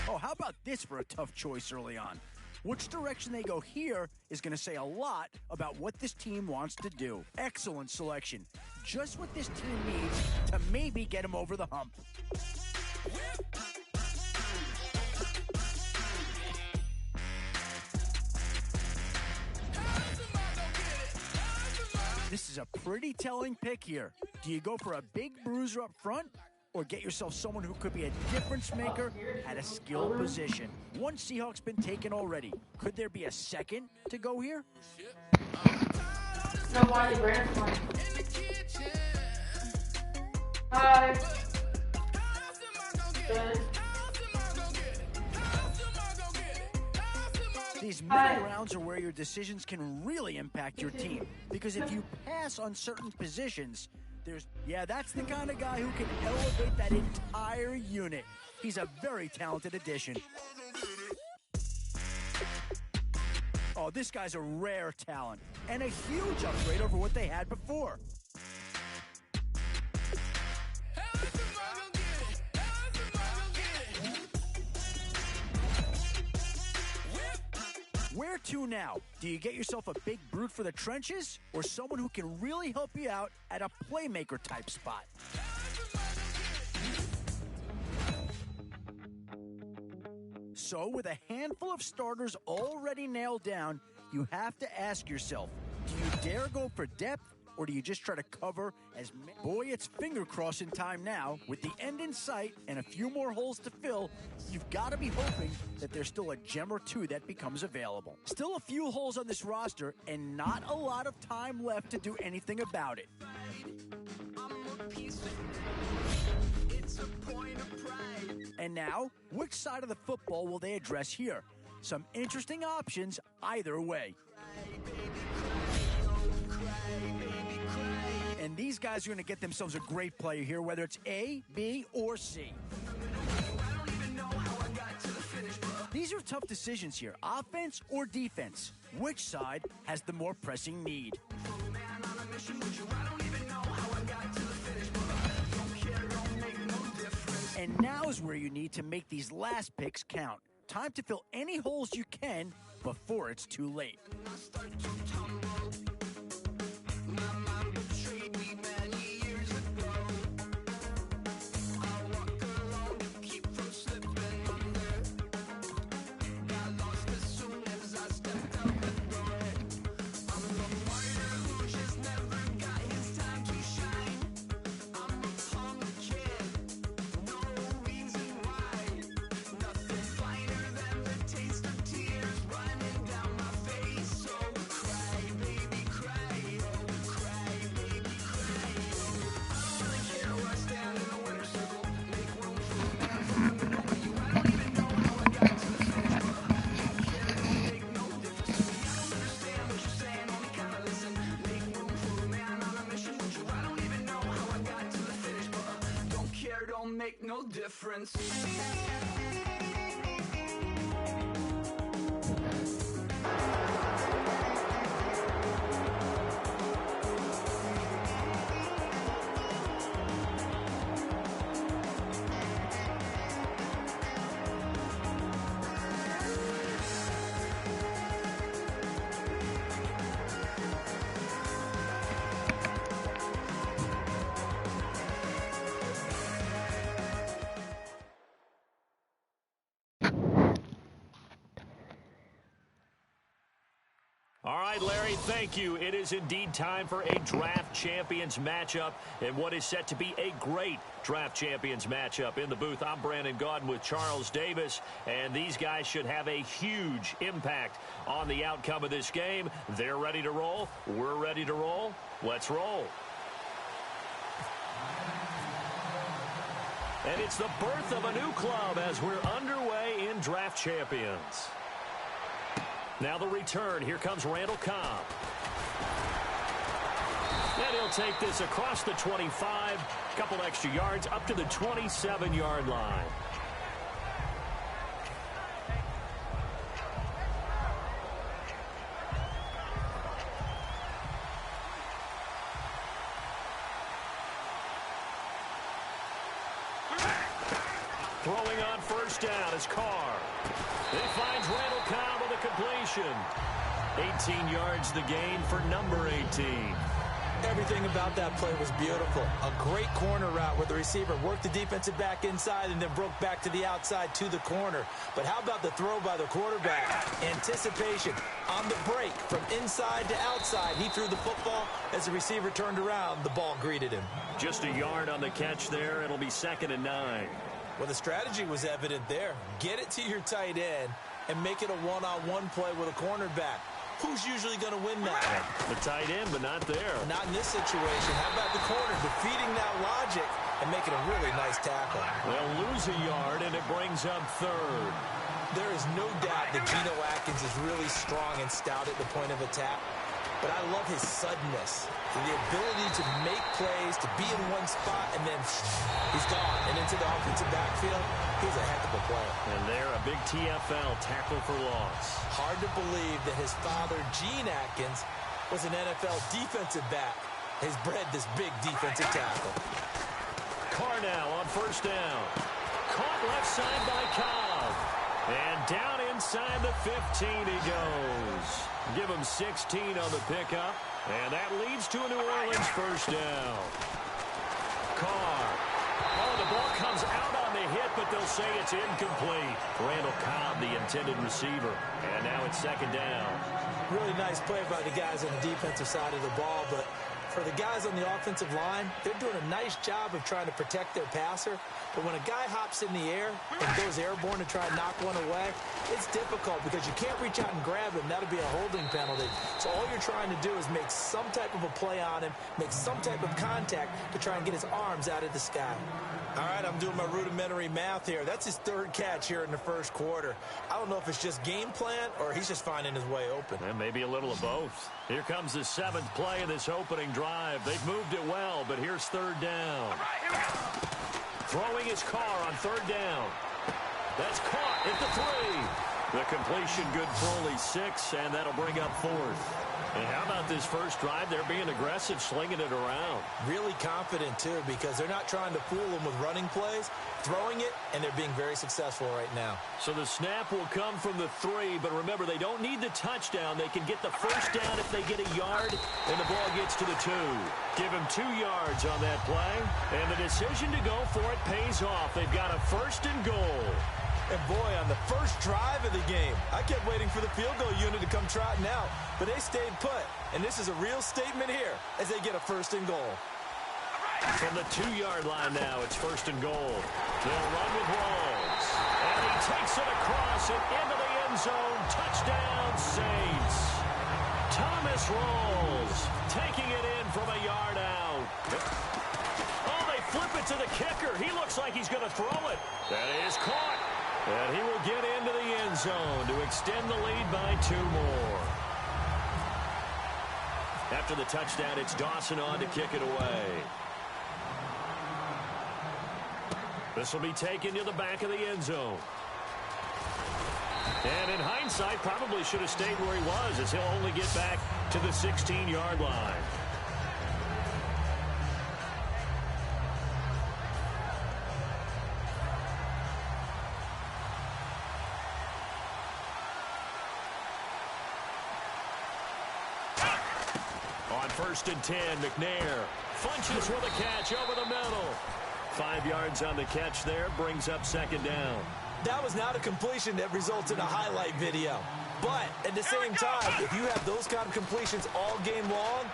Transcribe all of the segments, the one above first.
Oh, how about this for a tough choice early on? Which direction they go here is going to say a lot about what this team wants to do. Excellent selection. Just what this team needs to maybe get them over the hump. This is a pretty telling pick here. Do you go for a big bruiser up front, or get yourself someone who could be a difference maker at a skilled position? One Seahawk's been taken already. Could there be a second to go here? No, why Brandon's one. Hi. Good. These middle rounds are where your decisions can really impact your team. Because if you pass on certain positions, that's the kind of guy who can elevate that entire unit. He's a very talented addition. Oh, this guy's a rare talent and a huge upgrade over what they had before. Where to now? Do you get yourself a big brute for the trenches, or someone who can really help you out at a playmaker type spot? So with a handful of starters already nailed down, you have to ask yourself, do you dare go for depth, or do you just try to cover as many? Boy, it's finger crossing time now. With the end in sight and a few more holes to fill, you've got to be hoping that there's still a gem or two that becomes available. Still a few holes on this roster and not a lot of time left to do anything about it. And now, which side of the football will they address here? Some interesting options either way. And these guys are going to get themselves a great player here, whether it's A, B, or C. These are tough decisions here, offense or defense. Which side has the more pressing need? And now is where you need to make these last picks count. Time to fill any holes you can before it's too late. Make no difference. All right, Larry, thank you. It is indeed time for a draft champions matchup and what is set to be a great draft champions matchup. In the booth, I'm Brandon Gaudin with Charles Davis, and these guys should have a huge impact on the outcome of this game. They're ready to roll. We're ready to roll. Let's roll. And it's the birth of a new club as we're underway in draft champions. Now the return. Here comes Randall Cobb. And he'll take this across the 25, a couple extra yards up to the 27-yard line. Throwing on first down is Carr. He finds Randall Cobb with a completion. 18 yards the gain for number 18. Everything about that play was beautiful. A great corner route where the receiver worked the defensive back inside and then broke back to the outside to the corner. But how about the throw by the quarterback? Anticipation on the break from inside to outside. He threw the football. As the receiver turned around, the ball greeted him. Just a yard on the catch there. It'll be 2nd and 9. Well, the strategy was evident there. Get it to your tight end and make it a one-on-one play with a cornerback. Who's usually going to win that? The tight end, but not there. Not in this situation. How about the corner defeating that logic and making a really nice tackle? They'll lose a yard, and it brings up 3rd. There is no doubt that Geno Atkins is really strong and stout at the point of attack. But I love his suddenness, the ability to make plays, to be in one spot, and then he's gone. And into the offensive backfield, he's a heck of a player. And there, a big TFL, tackle for loss. Hard to believe that his father, Gene Atkins, was an NFL defensive back. He's bred this big defensive tackle. Carr now on first down. Caught left side by Cobb. And down inside the 15 he goes. Give him 16 on the pickup. And that leads to a New Orleans first down. Carr. Oh, the ball comes out on the hit, but they'll say it's incomplete. Randall Cobb, the intended receiver. And now it's 2nd down. Really nice play by the guys on the defensive side of the ball, but for the guys on the offensive line, they're doing a nice job of trying to protect their passer. But when a guy hops in the air and goes airborne to try and knock one away, it's difficult because you can't reach out and grab him. That'll be a holding penalty. So all you're trying to do is make some type of a play on him, make some type of contact to try and get his arms out of the sky. All right, I'm doing my rudimentary math here. That's his 3rd catch here in the first quarter. I don't know if it's just game plan or he's just finding his way open. And maybe a little of both. Here comes the 7th play of this opening drive. They've moved it well, but here's 3rd down. All right, here we go. Throwing his Carr on 3rd down. That's caught at the 3. The completion good for only 6, and that'll bring up 4th. And how about this first drive? They're being aggressive, slinging it around. Really confident, too, because they're not trying to fool them with running plays, throwing it, and they're being very successful right now. So the snap will come from the 3, but remember, they don't need the touchdown. They can get the first down if they get a yard, and the ball gets to the 2. Give him 2 yards on that play, and the decision to go for it pays off. They've got a 1st and goal. And boy, on the first drive of the game, I kept waiting for the field goal unit to come trotting out, but they stayed put. And this is a real statement here as they get a 1st and goal. From the 2-yard line now, it's 1st and goal. They'll run with Rawls. And he takes it across and into the end zone. Touchdown, Saints. Thomas Rawls taking it in from a yard out. Oh, they flip it to the kicker. He looks like he's going to throw it. That is caught. And he will get into the end zone to extend the lead by 2 more. After the touchdown, it's Dawson on to kick it away. This will be taken to the back of the end zone. And in hindsight, probably should have stayed where he was, as he'll only get back to the 16-yard line. On 1st and 10, McNair punches with a catch over the middle. 5 yards on the catch there, brings up 2nd down. That was not a completion that results in a highlight video. But at the same time, if you have those kind of completions all game long,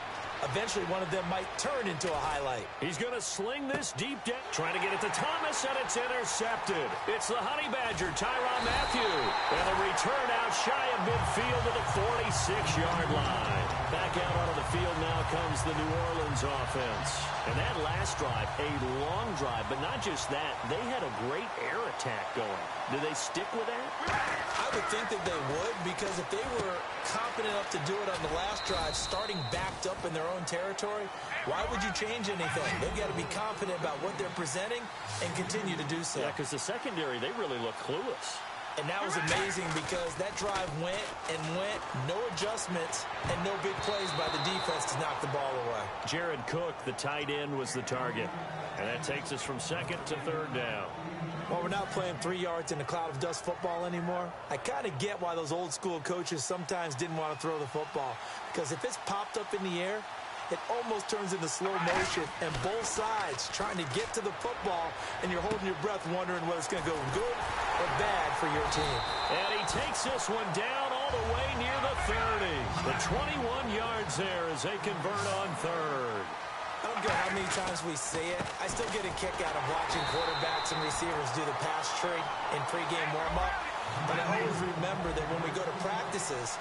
eventually one of them might turn into a highlight. He's going to sling this deep down. Trying to get it to Thomas, and it's intercepted. It's the Honey Badger, Tyrann Mathieu. And a return out shy of midfield to the 46-yard line. Back out onto the field now comes the New Orleans offense. And that last drive, a long drive, but not just that. They had a great air attack going. Do they stick with that? I would think that they would, because if they were confident enough to do it on the last drive, starting backed up in their own territory, why would you change anything? They've got to be confident about what they're presenting and continue to do so. Yeah, because the secondary, they really look clueless. And that was amazing because that drive went and went, no adjustments, and no big plays by the defense to knock the ball away. Jared Cook, the tight end, was the target. And that takes us from second to third down. Well, we're not playing 3 yards in a cloud of dust football anymore. I kind of get why those old school coaches sometimes didn't want to throw the football. Because if it's popped up in the air, it almost turns into slow motion, and both sides trying to get to the football, and you're holding your breath wondering whether it's going to go good or bad for your team. And he takes this one down all the way near the 30. The 21 yards there as they convert on third. I don't care how many times we see it. I still get a kick out of watching quarterbacks and receivers do the pass tree in pregame warm-up. But I always remember that when we go to practices,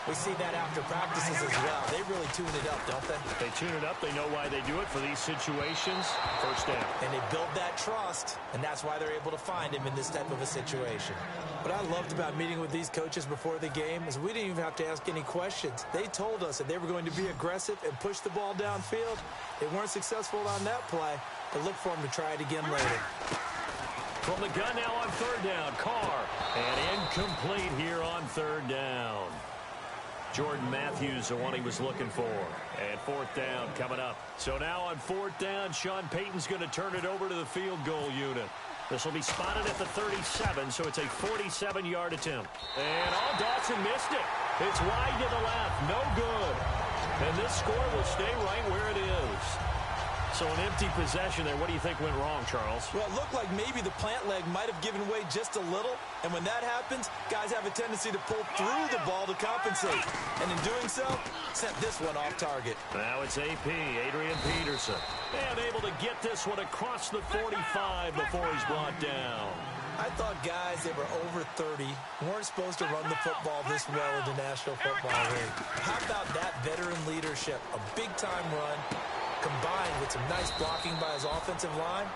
we see that after practices as well. They really tune it up, don't they? They tune it up. They know why they do it for these situations. First down. And they build that trust, and that's why they're able to find him in this type of a situation. What I loved about meeting with these coaches before the game is we didn't even have to ask any questions. They told us that they were going to be aggressive and push the ball downfield. They weren't successful on that play, but look for them to try it again later. From the gun now on third down. Carr. And incomplete here on third down. Jordan Matthews, the one he was looking for. And fourth down coming up. So now on fourth down, Sean Payton's going to turn it over to the field goal unit. This will be spotted at the 37, so it's a 47-yard attempt. And Dawson missed it. It's wide to the left. No good. And this score will stay right where it is. So an empty possession there. What do you think went wrong, Charles? Well, it looked like maybe the plant leg might have given way just a little. And when that happens, guys have a tendency to pull through the ball to compensate. And in doing so, sent this one off target. Now it's AP, Adrian Peterson. And able to get this one across the 45 before he's brought down. I thought guys that were over 30 weren't supposed to run the football this well in the National Football League. How about that veteran leadership? A big-time run, combined with some nice blocking by his offensive line,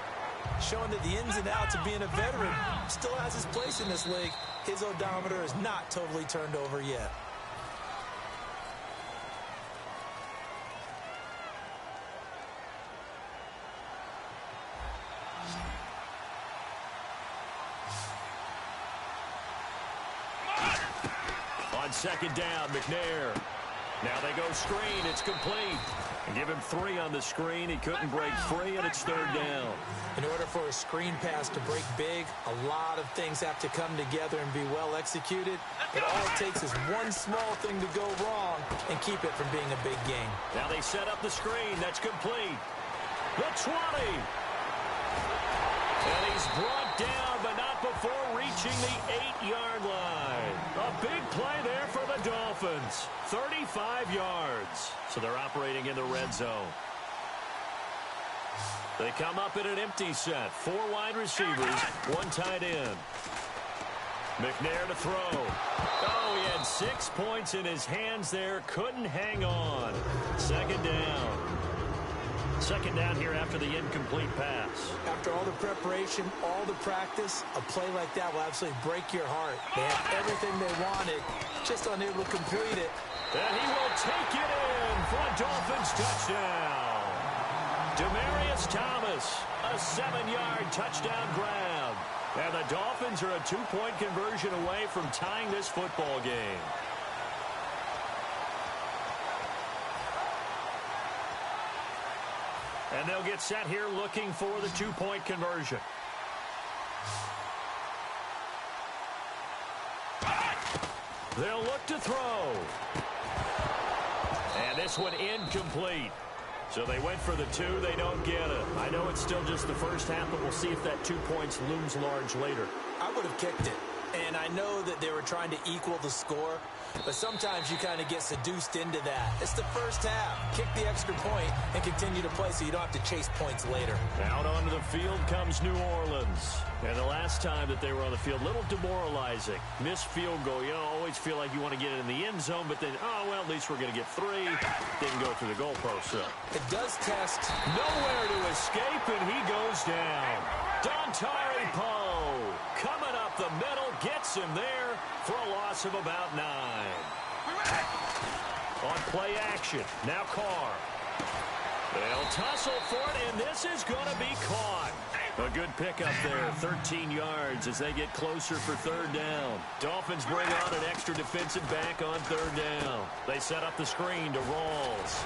showing that the ins and outs of being a veteran still has his place in this league. His odometer is not totally turned over yet. On second down, McNair. Now they go screen. It's complete. And give him 3 on the screen. He couldn't break free, and it's third down. In order for a screen pass to break big, a lot of things have to come together and be well executed. But all it takes is one small thing to go wrong and keep it from being a big game. Now they set up the screen. That's complete. The 20. And he's brought down, but not before reaching the 8-yard line. A big play there for the Dolphins. 35 yards. So they're operating in the red zone. They come up in an empty set. 4 wide receivers, 1 tight end. McNair to throw. Oh, he had 6 points in his hands there. Couldn't hang on. Second down. Second down here after the incomplete pass. After all the preparation, all the practice, a play like that will absolutely break your heart. They had everything they wanted, just unable to complete it. And he will take it in for a Dolphins touchdown. Demaryius Thomas, a 7-yard touchdown grab. And the Dolphins are a 2-point conversion away from tying this football game. And they'll get set here looking for the 2-point conversion. They'll look to throw. And this one incomplete. So they went for the 2. They don't get it. I know it's still just the first half, but we'll see if that 2 points looms large later. I would have kicked it. And I know that they were trying to equal the score, but sometimes you kind of get seduced into that. It's the first half. Kick the extra point and continue to play so you don't have to chase points later. Out onto the field comes New Orleans. And the last time that they were on the field, a little demoralizing. Missed field goal. You always feel like you want to get it in the end zone, but then, oh, well, at least we're going to get 3. Didn't go through the goalpost, so. It does test. Nowhere to escape, and he goes down. Dontari Poe coming up the middle, gets him there for a loss of about 9. On play action, now Carr. They'll tussle for it, and this is going to be caught. A good pickup there, 13 yards as they get closer for third down. Dolphins bring on an extra defensive back on third down. They set up the screen to Rawls.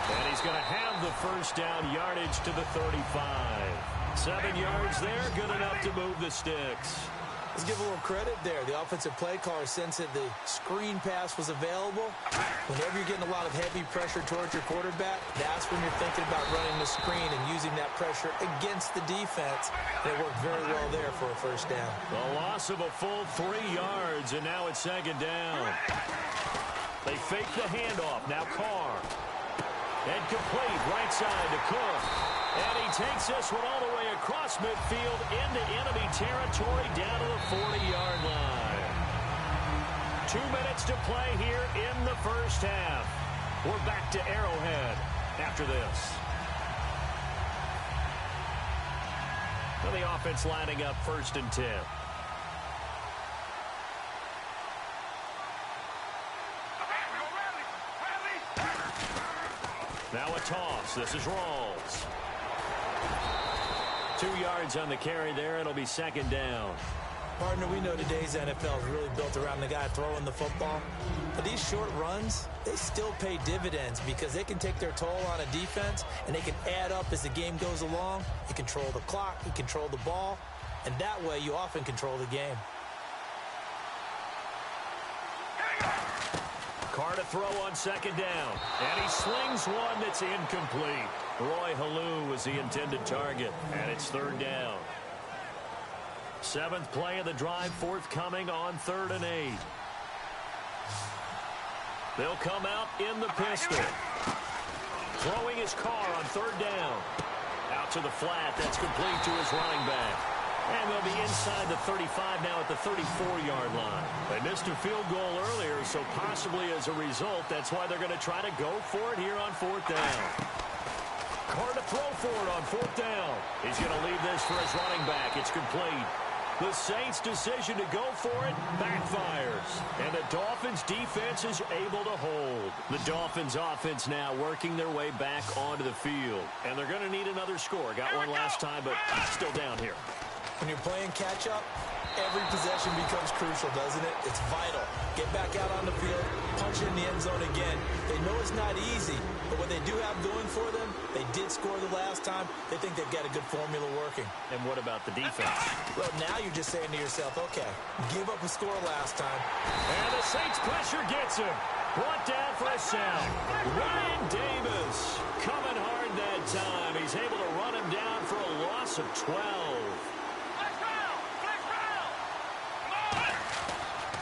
And he's going to have the first down, yardage to the 35. 7 yards there, good enough to move the sticks. Let's give a little credit there. The offensive play caller sensed that the screen pass was available. Whenever you're getting a lot of heavy pressure towards your quarterback, that's when you're thinking about running the screen and using that pressure against the defense. And it worked very well there for a first down. A loss of a full 3 yards, and now it's second down. They fake the handoff. Now Carr. And complete right side to Cook. And he takes this one all the way across midfield into enemy territory down to the 40-yard line. 2 minutes to play here in the first half. We're back to Arrowhead after this. Well, the offense lining up 1st and 10. Now a toss. This is Rawls. 2 yards on the carry there. It'll be second down. Partner, we know today's NFL is really built around the guy throwing the football. But these short runs, they still pay dividends because they can take their toll on a defense and they can add up as the game goes along. You control the clock, you control the ball, and that way you often control the game. Carr to throw on second down. And he slings one that's incomplete. Roy Halou was the intended target. And it's 3rd down. 7th play of the drive forthcoming on 3rd and 8. They'll come out in the pistol. Throwing his Carr on 3rd down. Out to the flat. That's complete to his running back. And they'll be inside the 35 now at the 34-yard line. They missed a field goal earlier, so possibly as a result, that's why they're going to try to go for it here on 4th down. Carr to throw for it on 4th down. He's going to leave this for his running back. It's complete. The Saints' decision to go for it backfires. And the Dolphins' defense is able to hold. The Dolphins' offense now working their way back onto the field. And they're going to need another score. Got one last time, but still down here. When you're playing catch-up, every possession becomes crucial, doesn't it? It's vital. Get back out on the field, punch it in the end zone again. They know it's not easy, but what they do have going for them, they did score the last time. They think they've got a good formula working. And what about the defense? Well, now you're just saying to yourself, okay, give up a score last time. And the Saints pressure gets him. Brought down for a sack. Ryan Davis coming hard that time. He's able to run him down for a loss of 12.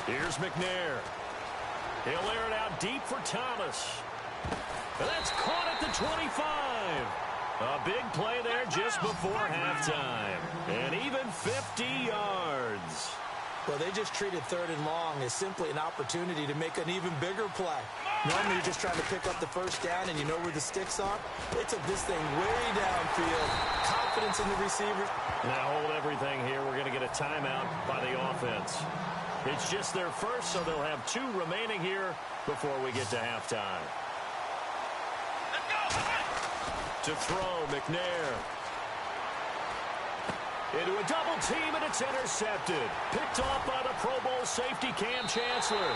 Here's McNair. He'll air it out deep for Thomas. And that's caught at the 25. A big play there just before halftime. And even 50 yards. Well, they just treated 3rd and long as simply an opportunity to make an even bigger play. Normally, you're just trying to pick up the first down and you know where the sticks are. They took this thing way downfield. Confidence in the receivers. Now hold everything here. We're going to get a timeout by the offense. It's just their first, so they'll have 2 remaining here before we get to halftime. To throw, McNair. Into a double team, and it's intercepted. Picked off by the Pro Bowl safety, Cam Chancellor.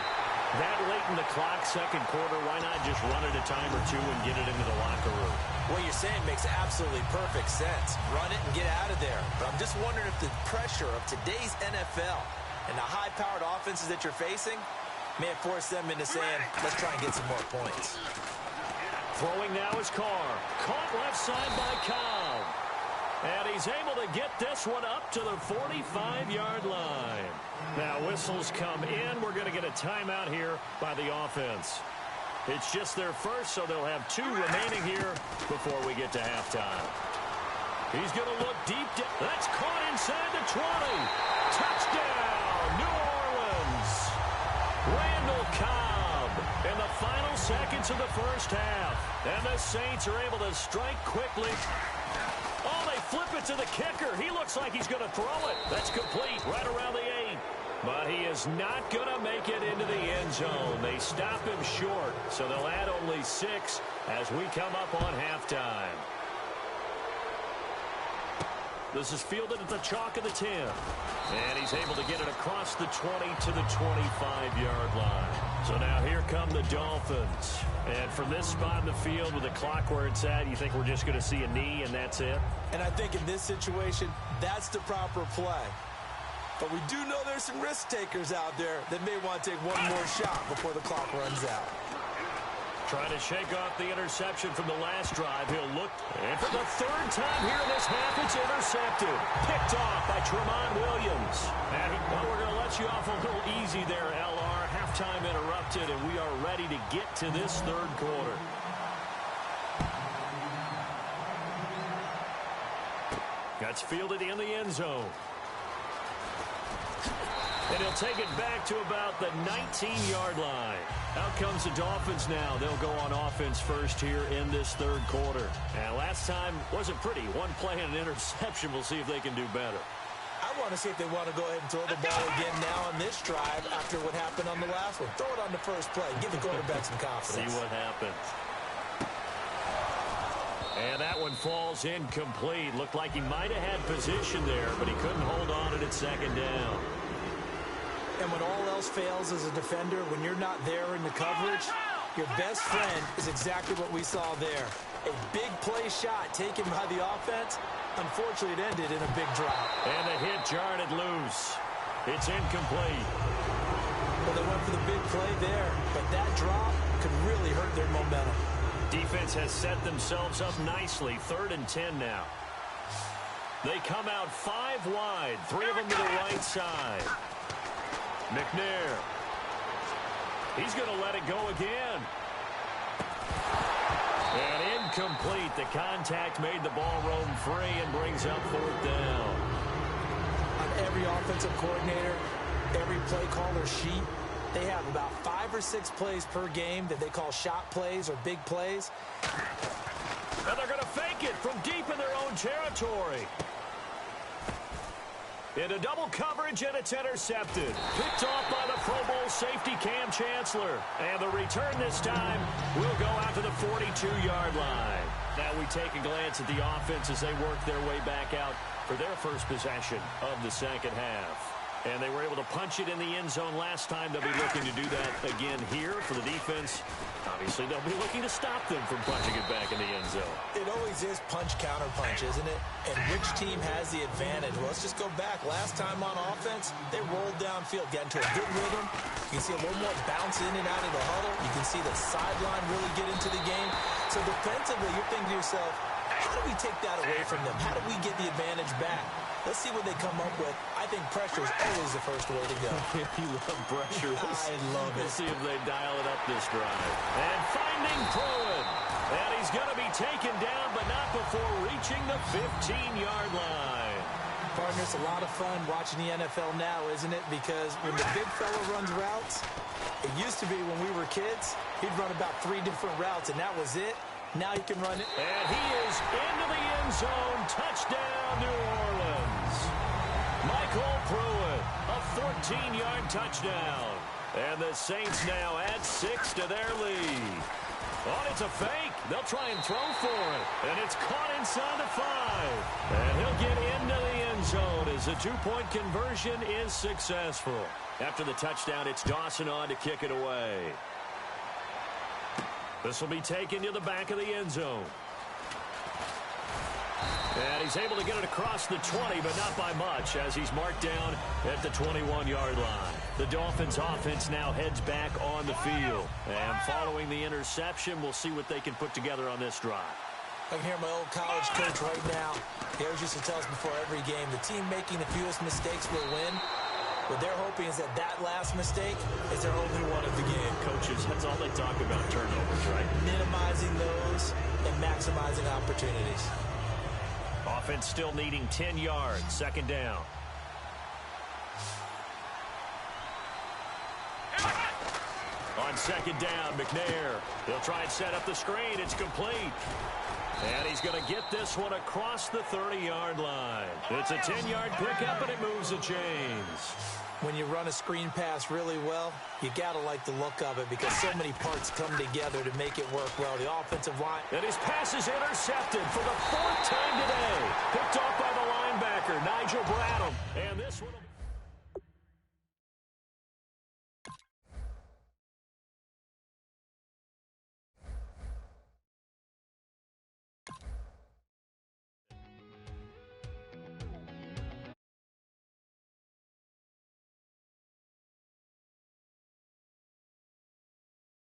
That late in the clock, second quarter, why not just run it a time or 2 and get it into the locker room? What you're saying makes absolutely perfect sense. Run it and get out of there. But I'm just wondering if the pressure of today's NFL and the high-powered offenses that you're facing may have forced them into saying, let's try and get some more points. Throwing now is Carr. Caught left side by Cobb. And he's able to get this one up to the 45-yard line. Now whistles come in. We're going to get a timeout here by the offense. It's just their first, so they'll have 2 remaining here before we get to halftime. He's going to look deep. That's caught inside the 20. Touchdown, New Orleans. Randall Cobb in the final seconds of the first half. And the Saints are able to strike quickly. Oh, they flip it to the kicker. He looks like he's going to throw it. That's complete right around the 8. But he is not going to make it into the end zone. They stop him short, so they'll add only 6 as we come up on halftime. This is fielded at the chalk of the 10. And he's able to get it across the 20 to the 25-yard line. So now here come the Dolphins. And from this spot in the field with the clock where it's at, you think we're just going to see a knee and that's it? And I think in this situation, that's the proper play. But we do know there's some risk takers out there that may want to take one more shot before the clock runs out. Trying to shake off the interception from the last drive. He'll look. And for the third time here in this half, it's intercepted. Picked off by Tremont Williams. And well, we're going to let you off a little easy there, LR. Halftime interrupted, and we are ready to get to this third quarter. That's fielded in the end zone. And he'll take it back to about the 19-yard line. Out comes the Dolphins now. They'll go on offense first here in this third quarter. And last time wasn't pretty. One play and an interception. We'll see if they can do better. I want to see if they want to go ahead and throw the ball again now on this drive after what happened on the last one. Throw it on the first play. Give the quarterback some confidence. See what happens. And that one falls incomplete. Looked like he might have had position there, but he couldn't hold on to it at second down. And when all else fails as a defender, when you're not there in the coverage, your best friend is exactly what we saw there. A big play shot taken by the offense. Unfortunately, it ended in a big drop. And the hit jarred it loose. It's incomplete. Well, they went for the big play there, but that drop could really hurt their momentum. Defense has set themselves up nicely. 3rd and 10 now. They come out 5 wide. 3 of them to the right side. McNair. He's going to let it go again. And incomplete. The contact made the ball roam free and brings up 4th down. On every offensive coordinator, every play caller sheet, they have about 5 or 6 plays per game that they call shot plays or big plays. And they're going to fake it from deep in their own territory. Into double coverage, and it's intercepted. Picked off by the Pro Bowl safety Cam Chancellor. And the return this time will go out to the 42-yard line. Now we take a glance at the offense as they work their way back out for their first possession of the second half. And they were able to punch it in the end zone last time. They'll be looking to do that again here for the defense. Obviously, they'll be looking to stop them from punching it back in the end zone. It always is punch-counter-punch, isn't it? And which team has the advantage? Well, let's just go back. Last time on offense, they rolled downfield, got into a good rhythm. You can see a little more bounce in and out of the huddle. You can see the sideline really get into the game. So defensively, you're thinking to yourself, how do we take that away from them? How do we get the advantage back? Let's see what they come up with. I think pressure is always the first way to go. You love pressure. I love it. We'll see if they dial it up this drive. And finding Pruitt. And he's going to be taken down, but not before reaching the 15-yard line. Partner, it's a lot of fun watching the NFL now, isn't it? Because when the big fella runs routes, it used to be when we were kids, he'd run about 3 different routes, and that was it. Now he can run it. And he is into the end zone. Touchdown, New Orleans. Michael Pruitt, a 14-yard touchdown. And the Saints now add 6 to their lead. Oh, it's a fake. They'll try and throw for it. And it's caught inside the 5. And he'll get into the end zone as the 2-point conversion is successful. After the touchdown, it's Dawson on to kick it away. This will be taken to the back of the end zone. And he's able to get it across the 20, but not by much, as he's marked down at the 21-yard line. The Dolphins' offense now heads back on the field. And following the interception, we'll see what they can put together on this drive. I can hear my old college coach right now. He always used to tell us before every game, the team making the fewest mistakes will win. What they're hoping is that last mistake is their only one of the game. Coaches, that's all they talk about, turnovers, right? Minimizing those and maximizing opportunities. Offense still needing 10 yards. Second down. On second down, McNair. He'll try and set up the screen. It's complete. And he's going to get this one across the 30-yard line. It's a 10-yard pickup, and it moves the chains. When you run a screen pass really well, you got to like the look of it because so many parts come together to make it work well. The offensive line. And his pass is intercepted for the 4th time today. Picked off